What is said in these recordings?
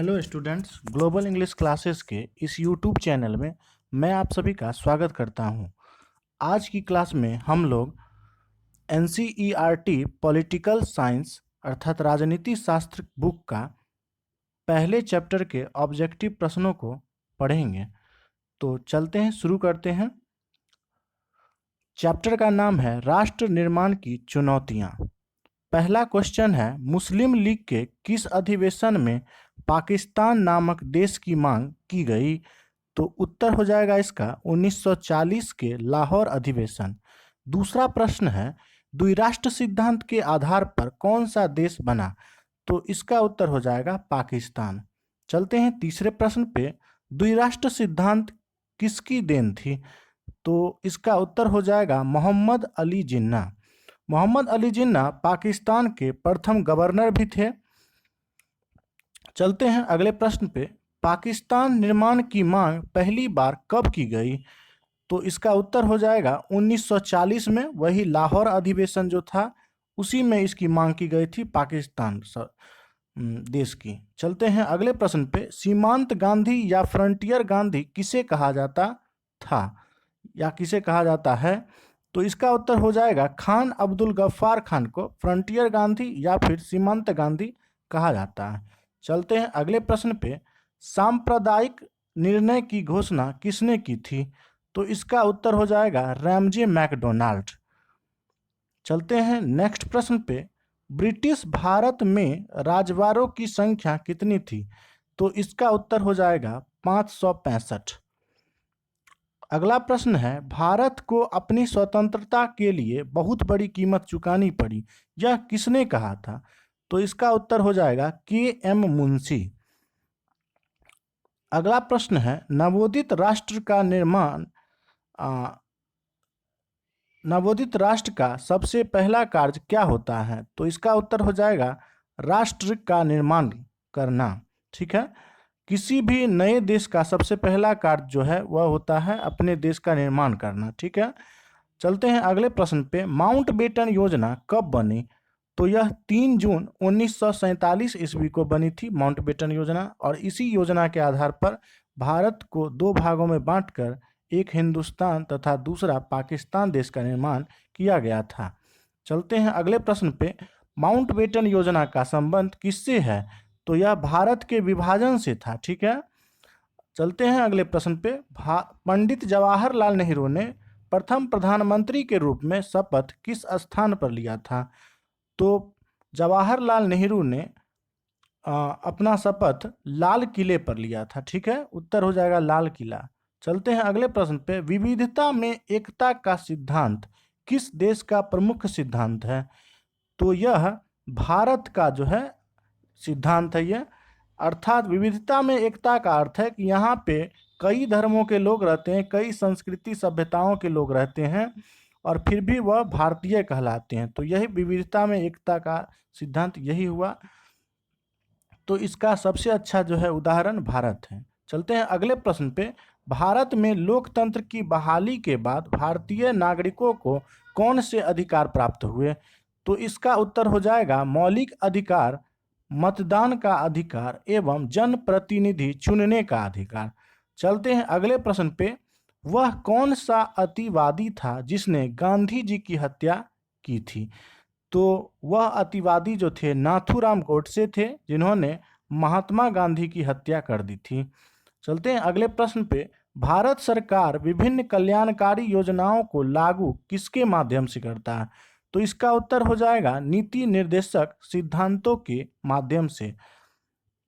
Hello students, global English classes के इस YouTube channel में मैं आप सभी का स्वागत करता हूं। आज की क्लास में हम लोग एनसीईआरटी पॉलिटिकल साइंस अर्थात राजनीति शास्त्र बुक का पहले चैप्टर के ऑब्जेक्टिव प्रश्नों को पढ़ेंगे। तो चलते हैं, शुरू करते हैं। चैप्टर का नाम है राष्ट्र निर्माण की चुनौतियां। पहला क्वेश्चन है, मुस्लिम लीग के किस अधिवेशन में पाकिस्तान नामक देश की मांग की गई? तो उत्तर हो जाएगा इसका 1940 के लाहौर अधिवेशन। दूसरा प्रश्न है, द्विराष्ट्र सिद्धांत के आधार पर कौन सा देश बना? तो इसका उत्तर हो जाएगा पाकिस्तान। चलते हैं तीसरे प्रश्न पे, द्विराष्ट्र सिद्धांत किसकी देन थी? तो इसका उत्तर हो जाएगा मोहम्मद अली जिन्ना। मोहम्मद अली जिन्ना पाकिस्तान के प्रथम गवर्नर भी थे। चलते हैं अगले प्रश्न पे, पाकिस्तान निर्माण की मांग पहली बार कब की गई? तो इसका उत्तर हो जाएगा 1940 में, वही लाहौर अधिवेशन जो था उसी में इसकी मांग की गई थी पाकिस्तान देश की। चलते हैं अगले प्रश्न पे, सीमांत गांधी या फ्रंटियर गांधी किसे कहा जाता था या किसे कहा जाता है? तो इसका उत्तर हो जाएगा खान अब्दुल गफ्फार खान को फ्रंटियर गांधी या फिर सीमांत गांधी कहा जाता है। चलते हैं अगले प्रश्न पे, सांप्रदायिक निर्णय की घोषणा किसने की थी? तो इसका उत्तर हो जाएगा रैमजे मैकडोनाल्ड। चलते हैं नेक्स्ट प्रश्न पे, ब्रिटिश भारत में राजवारों की संख्या कितनी थी? तो इसका उत्तर हो जाएगा 565। अगला प्रश्न है, भारत को अपनी स्वतंत्रता के लिए बहुत बड़ी कीमत चुकानी पड़ी, यह किसने कहा था? तो इसका उत्तर हो जाएगा के.एम. मुंशी। अगला प्रश्न है, नवोदित राष्ट्र का सबसे पहला कार्य क्या होता है? तो इसका उत्तर हो जाएगा राष्ट्र का निर्माण करना। ठीक है, किसी भी नए देश का सबसे पहला कार्य जो है वह होता है अपने देश का निर्माण करना। ठीक है, चलते हैं अगले प्रश्न पे, माउंटबेटन योजना कब बनी? तो यह 3 जून 1947 ईस्वी को बनी थी माउंटबेटन योजना, और इसी योजना के आधार पर भारत को 2 भागों में बांटकर एक हिंदुस्तान तथा दूसरा पाकिस्तान देश का निर्माण किया गया था। चलते हैं अगले प्रश्न पे, माउंटबेटन योजना का संबंध किससे है? तो यह भारत के विभाजन से था। ठीक है, चलते हैं अगले प्रश्न पे, पंडित जवाहरलाल नेहरू ने प्रथम प्रधानमंत्री के रूप में शपथ किस स्थान पर लिया था? तो जवाहरलाल नेहरू ने अपना शपथ लाल किले पर लिया था। ठीक है, उत्तर हो जाएगा लाल किला। चलते हैं अगले प्रश्न पे, विविधता में एकता का सिद्धांत किस देश का प्रमुख सिद्धांत है? तो यह भारत का जो है सिद्धांत है ये, अर्थात विविधता में एकता का अर्थ है कि यहाँ पे कई धर्मों के लोग रहते हैं, कई संस्कृति सभ्यताओं के लोग रहते हैं और फिर भी वह भारतीय कहलाते हैं। तो यही विविधता में एकता का सिद्धांत यही हुआ। तो इसका सबसे अच्छा जो है उदाहरण भारत है। चलते हैं अगले प्रश्न पे, भारत में लोकतंत्र की बहाली के बाद भारतीय नागरिकों को कौन से अधिकार प्राप्त हुए? तो इसका उत्तर हो जाएगा मौलिक अधिकार, मतदान का अधिकार एवं जनप्रतिनिधि चुनने का अधिकार। चलते हैं अगले प्रश्न पे, वह कौन सा अतिवादी था जिसने गांधी जी की हत्या की थी? तो वह अतिवादी जो थे नाथूराम गोडसे थे, जिन्होंने महात्मा गांधी की हत्या कर दी थी। चलते हैं अगले प्रश्न पे, भारत सरकार विभिन्न कल्याणकारी योजनाओं को लागू किसके माध्यम से करता है? तो इसका उत्तर हो जाएगा नीति निर्देशक सिद्धांतों के माध्यम से।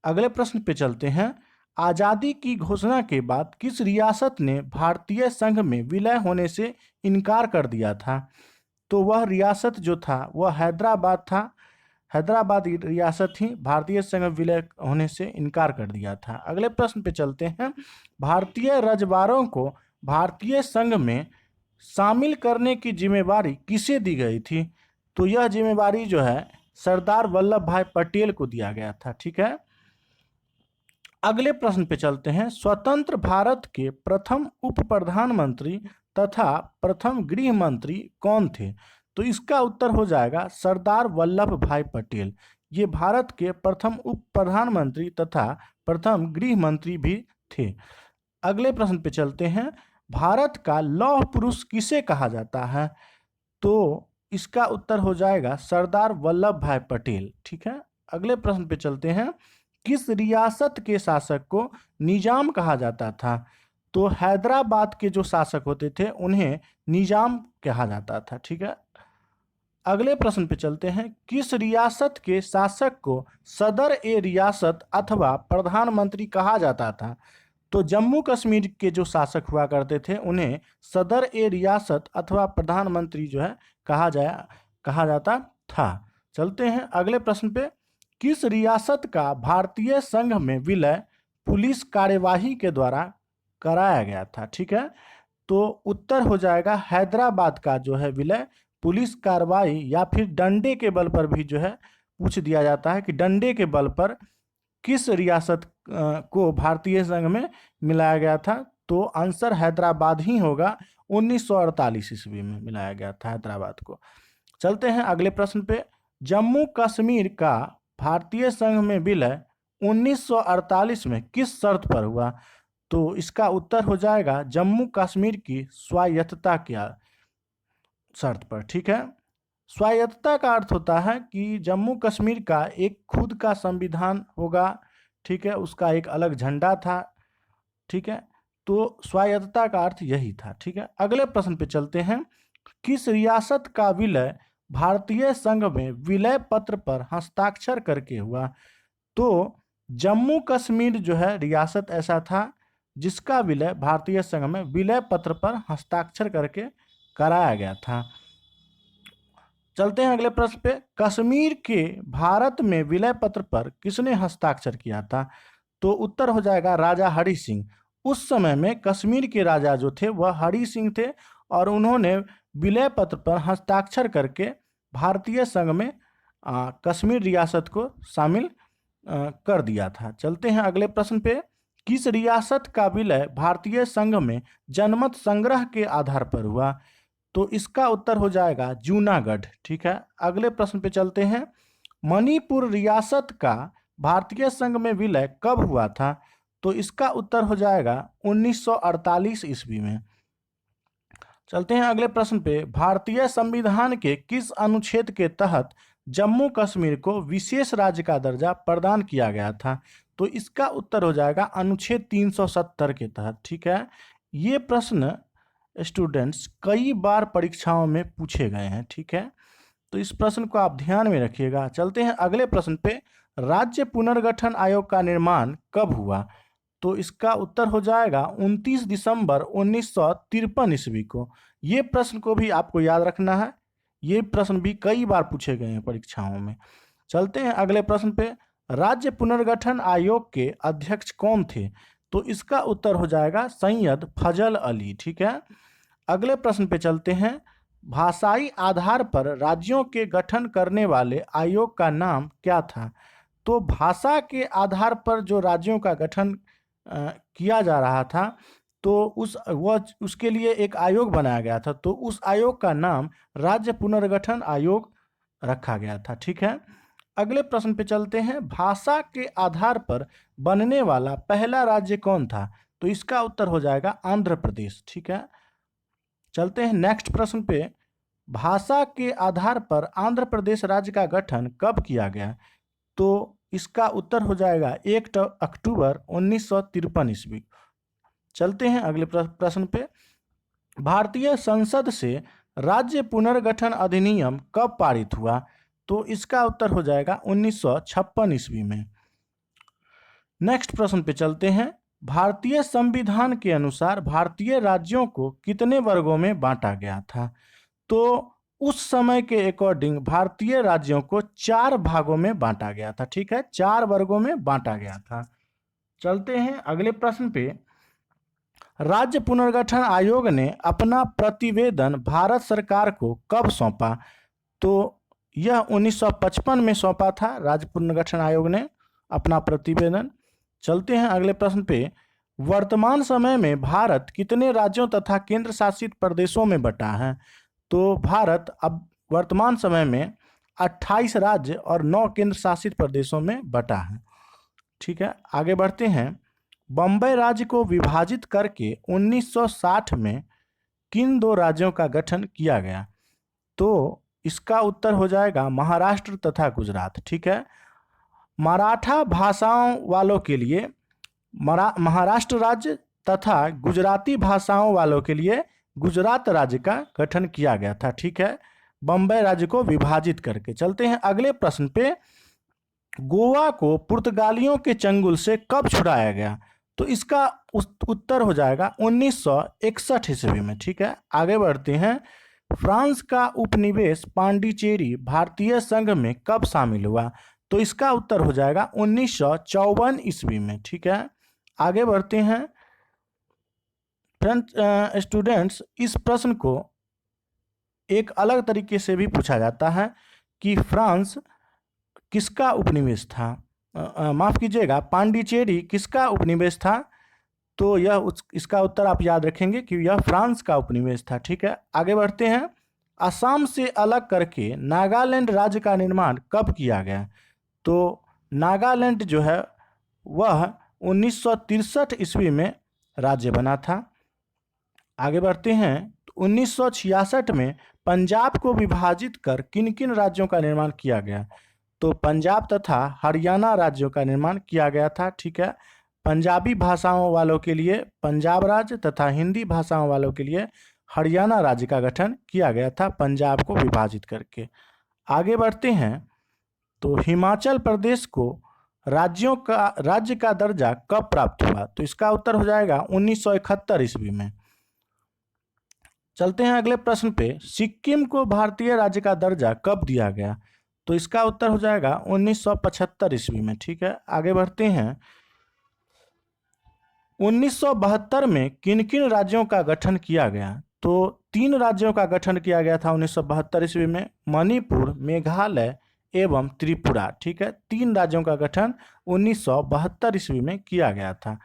अगले प्रश्न पे चलते हैं, आज़ादी की घोषणा के बाद किस रियासत ने भारतीय संघ में विलय होने से इनकार कर दिया था? तो वह रियासत जो था वह हैदराबाद था। हैदराबाद रियासत ही भारतीय संघ विलय होने से इनकार कर दिया था। अगले प्रश्न पे चलते हैं, भारतीय रजवाड़ों को भारतीय संघ में शामिल करने की जिम्मेवारी किसे दी गई थी? तो यह जिम्मेवारी जो है सरदार वल्लभ भाई पटेल को दिया गया था। ठीक है, अगले प्रश्न पे चलते हैं, स्वतंत्र भारत के प्रथम उप प्रधानमंत्री तथा प्रथम गृह मंत्री कौन थे? तो इसका उत्तर हो जाएगा सरदार वल्लभ भाई पटेल। ये भारत के प्रथम उप प्रधानमंत्री तथा प्रथम गृह मंत्री भी थे। अगले प्रश्न पे चलते हैं। भारत का लौह पुरुष किसे कहा जाता है? तो इसका उत्तर हो जाएगा सरदार वल्लभ भाई पटेल। ठीक है, अगले प्रश्न पे चलते हैं। किस रियासत के शासक को निजाम कहा जाता था? तो हैदराबाद के जो शासक होते थे उन्हें निजाम कहा जाता था। ठीक है, अगले प्रश्न पे चलते हैं। किस रियासत के शासक को सदर ए रियासत अथवा प्रधानमंत्री कहा जाता था? तो जम्मू कश्मीर के जो शासक हुआ करते थे उन्हें सदर ए रियासत अथवा प्रधानमंत्री जो है कहा जाता था। चलते हैं अगले प्रश्न पे। किस रियासत का भारतीय संघ में विलय पुलिस कार्यवाही के द्वारा कराया गया था? ठीक है, तो उत्तर हो जाएगा हैदराबाद का जो है विलय पुलिस कार्रवाई या फिर डंडे के बल पर भी जो है पूछ दिया जाता है कि डंडे के बल पर किस रियासत को भारतीय संघ में मिलाया गया था? तो आंसर हैदराबाद ही होगा। 1948 ईस्वी में मिलाया गया था हैदराबाद को। चलते हैं अगले प्रश्न पे। जम्मू कश्मीर का भारतीय संघ में विलय 1948 में किस शर्त पर हुआ? तो इसका उत्तर हो जाएगा जम्मू कश्मीर की स्वायत्तता की शर्त पर। ठीक है, स्वायत्तता का अर्थ होता है कि जम्मू कश्मीर का एक खुद का संविधान होगा। ठीक है, उसका एक अलग झंडा था। ठीक है, तो स्वायत्तता का अर्थ यही था। ठीक है, अगले प्रश्न पे चलते हैं। किस रियासत का विलय भारतीय संघ में विलय पत्र पर हस्ताक्षर करके हुआ? तो जम्मू कश्मीर जो है रियासत ऐसा था जिसका विलय भारतीय संघ में विलय पत्र पर हस्ताक्षर करके कराया गया था। चलते हैं अगले प्रश्न पे। कश्मीर के भारत में विलय पत्र पर किसने हस्ताक्षर किया था? तो उत्तर हो जाएगा राजा हरि सिंह। उस समय में कश्मीर के राजा जो थे वह हरि सिंह थे और उन्होंने विलय पत्र पर हस्ताक्षर करके भारतीय संघ में कश्मीर रियासत को शामिल कर दिया था। चलते हैं अगले प्रश्न पे। किस रियासत का विलय भारतीय संघ में जनमत संग्रह के आधार पर हुआ? तो इसका उत्तर हो जाएगा जूनागढ़। ठीक है, अगले प्रश्न पे चलते हैं। मणिपुर रियासत का भारतीय संघ में विलय कब हुआ था? तो इसका उत्तर हो जाएगा 1948 ईस्वी में। चलते हैं अगले प्रश्न पे। भारतीय संविधान के किस अनुच्छेद के तहत जम्मू कश्मीर को विशेष राज्य का दर्जा प्रदान किया गया था? तो इसका उत्तर हो जाएगा अनुच्छेद 370 के तहत। ठीक है, ये प्रश्न स्टूडेंट्स कई बार परीक्षाओं में पूछे गए हैं। ठीक है, तो इस प्रश्न को आप ध्यान में रखिएगा। चलते हैं अगले प्रश्न पे। राज्य पुनर्गठन आयोग का निर्माण कब हुआ? तो इसका उत्तर हो जाएगा 29 दिसंबर 1953 ईस्वी को। ये प्रश्न को भी आपको याद रखना है, ये प्रश्न भी कई बार पूछे गए हैं परीक्षाओं में। चलते हैं अगले प्रश्न पे। राज्य पुनर्गठन आयोग के अध्यक्ष कौन थे? तो इसका उत्तर हो जाएगा सैयद फजल अली। ठीक है, अगले प्रश्न पे चलते हैं। भाषाई आधार पर राज्यों के गठन करने वाले आयोग का नाम क्या था? तो भाषा के आधार पर जो राज्यों का गठन किया जा रहा था तो उसके लिए एक आयोग बनाया गया था, तो उस आयोग का नाम राज्य पुनर्गठन आयोग रखा गया था। ठीक है, अगले प्रश्न पे चलते हैं। भाषा के आधार पर बनने वाला पहला राज्य कौन था? तो इसका उत्तर हो जाएगा आंध्र प्रदेश। ठीक है, चलते हैं नेक्स्ट प्रश्न पे। भाषा के आधार पर आंध्र प्रदेश राज्य का गठन कब किया गया? तो इसका उत्तर हो जाएगा 1 अक्टूबर 1953 ईस्वी। चलते हैं अगले प्रश्न पे। भारतीय संसद से राज्य पुनर्गठन अधिनियम कब पारित हुआ? तो इसका उत्तर हो जाएगा 1956 ईस्वी में। नेक्स्ट प्रश्न पे चलते हैं। भारतीय संविधान के अनुसार भारतीय राज्यों को कितने वर्गों में बांटा गया था? तो उस समय के अकॉर्डिंग भारतीय राज्यों को 4 भागों में बांटा गया था। ठीक है, 4 वर्गों में बांटा गया था। चलते हैं अगले प्रश्न पे। राज्य पुनर्गठन आयोग ने अपना प्रतिवेदन भारत सरकार को कब सौंपा? तो यह 1955 में सौंपा था राज्य पुनर्गठन आयोग ने अपना प्रतिवेदन। चलते हैं अगले प्रश्न पे। वर्तमान समय में भारत कितने राज्यों तथा केंद्र शासित प्रदेशों में बटा है? तो भारत अब वर्तमान समय में 28 राज्य और 9 केंद्र शासित प्रदेशों में बटा है। ठीक है, आगे बढ़ते हैं। बम्बई राज्य को विभाजित करके 1960 में किन दो राज्यों का गठन किया गया? तो इसका उत्तर हो जाएगा महाराष्ट्र तथा गुजरात। ठीक है, मराठा भाषाओं वालों के लिए महाराष्ट्र राज्य तथा गुजराती भाषाओं वालों के लिए गुजरात राज्य का गठन किया गया था। ठीक है, बम्बई राज्य को विभाजित करके। चलते हैं अगले प्रश्न पे। गोवा को पुर्तगालियों के चंगुल से कब छुड़ाया गया? तो इसका उत्तर हो जाएगा 1961 ईस्वी में। ठीक है, आगे बढ़ते हैं। फ्रांस का उपनिवेश पांडिचेरी भारतीय संघ में कब शामिल हुआ? तो इसका उत्तर हो जाएगा 1954 ईस्वी में। ठीक है, आगे बढ़ते हैं। फ्रेंड्स, स्टूडेंट्स, इस प्रश्न को एक अलग तरीके से भी पूछा जाता है कि फ्रांस किसका उपनिवेश था, माफ कीजिएगा, पांडिचेरी किसका उपनिवेश था? तो इसका उत्तर आप याद रखेंगे कि यह फ्रांस का उपनिवेश था। ठीक है, आगे बढ़ते हैं। असम से अलग करके नागालैंड राज्य का निर्माण कब किया गया? तो नागालैंड जो है वह 1963 ईस्वी में राज्य बना था। आगे बढ़ते हैं। 1966 में पंजाब को विभाजित कर किन किन राज्यों का निर्माण किया गया? तो पंजाब तथा हरियाणा राज्यों का निर्माण किया गया था। ठीक है, पंजाबी भाषाओं वालों के लिए पंजाब राज्य तथा हिंदी भाषाओं वालों के लिए हरियाणा राज्य का गठन किया गया था पंजाब को विभाजित करके। आगे बढ़ते हैं। तो हिमाचल प्रदेश को राज्य का दर्जा कब प्राप्त हुआ? तो इसका उत्तर हो जाएगा 1971 ईस्वी में। चलते हैं अगले प्रश्न पे। सिक्किम को भारतीय राज्य का दर्जा कब दिया गया? तो इसका उत्तर हो जाएगा 1975 ईस्वी में। ठीक है, आगे बढ़ते हैं। 1972 में किन किन राज्यों का गठन किया गया? तो 3 राज्यों का गठन किया गया था 1972 ईस्वी में, मणिपुर, मेघालय एवं त्रिपुरा। ठीक है, 3 राज्यों का गठन 1972 ईस्वी में किया गया था।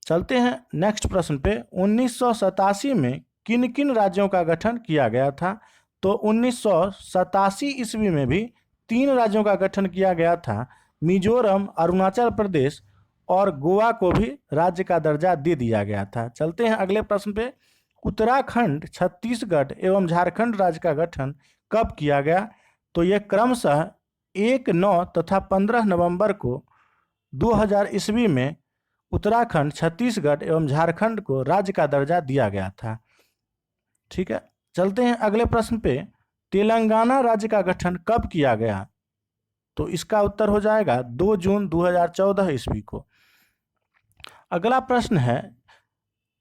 चलते हैं नेक्स्ट प्रश्न पे। 1987 में किन किन राज्यों का गठन किया गया था? तो 1987 ईस्वी में भी 3 राज्यों का गठन किया गया था। मिजोरम, अरुणाचल प्रदेश और गोवा को भी राज्य का दर्जा दे दिया गया था। चलते हैं अगले प्रश्न पे। उत्तराखंड, छत्तीसगढ़ एवं झारखंड राज्य का गठन कब किया गया? तो यह क्रमशः 1, 9 तथा 15 नवंबर को 2000 ईस्वी में उत्तराखंड, छत्तीसगढ़ एवं झारखंड को राज्य का दर्जा दिया गया था। ठीक है, चलते हैं अगले प्रश्न पे। तेलंगाना राज्य का गठन कब किया गया? तो इसका उत्तर हो जाएगा 2 जून 2014 ईस्वी को। अगला प्रश्न है।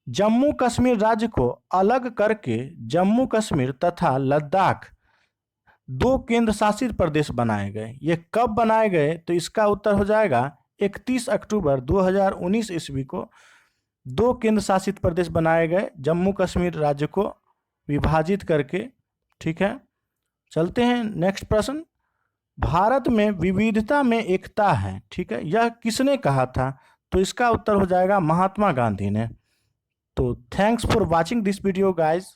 जम्मू कश्मीर राज्य को अलग करके जम्मू कश्मीर तथा लद्दाख 2 केंद्र शासित प्रदेश बनाए गए। ये कब बनाए गए? तो इसका उत्तर हो जाएगा 31 अक्टूबर 2019 ईस्वी को 2 केंद्र शासित प्रदेश बनाए गए जम्मू कश्मीर राज्य को विभाजित करके। ठीक है, चलते हैं नेक्स्ट प्रश्न। भारत में विविधता में एकता है। ठीक है, यह किसने कहा था? तो इसका उत्तर हो जाएगा महात्मा गांधी ने। तो thanks for watching this video guys.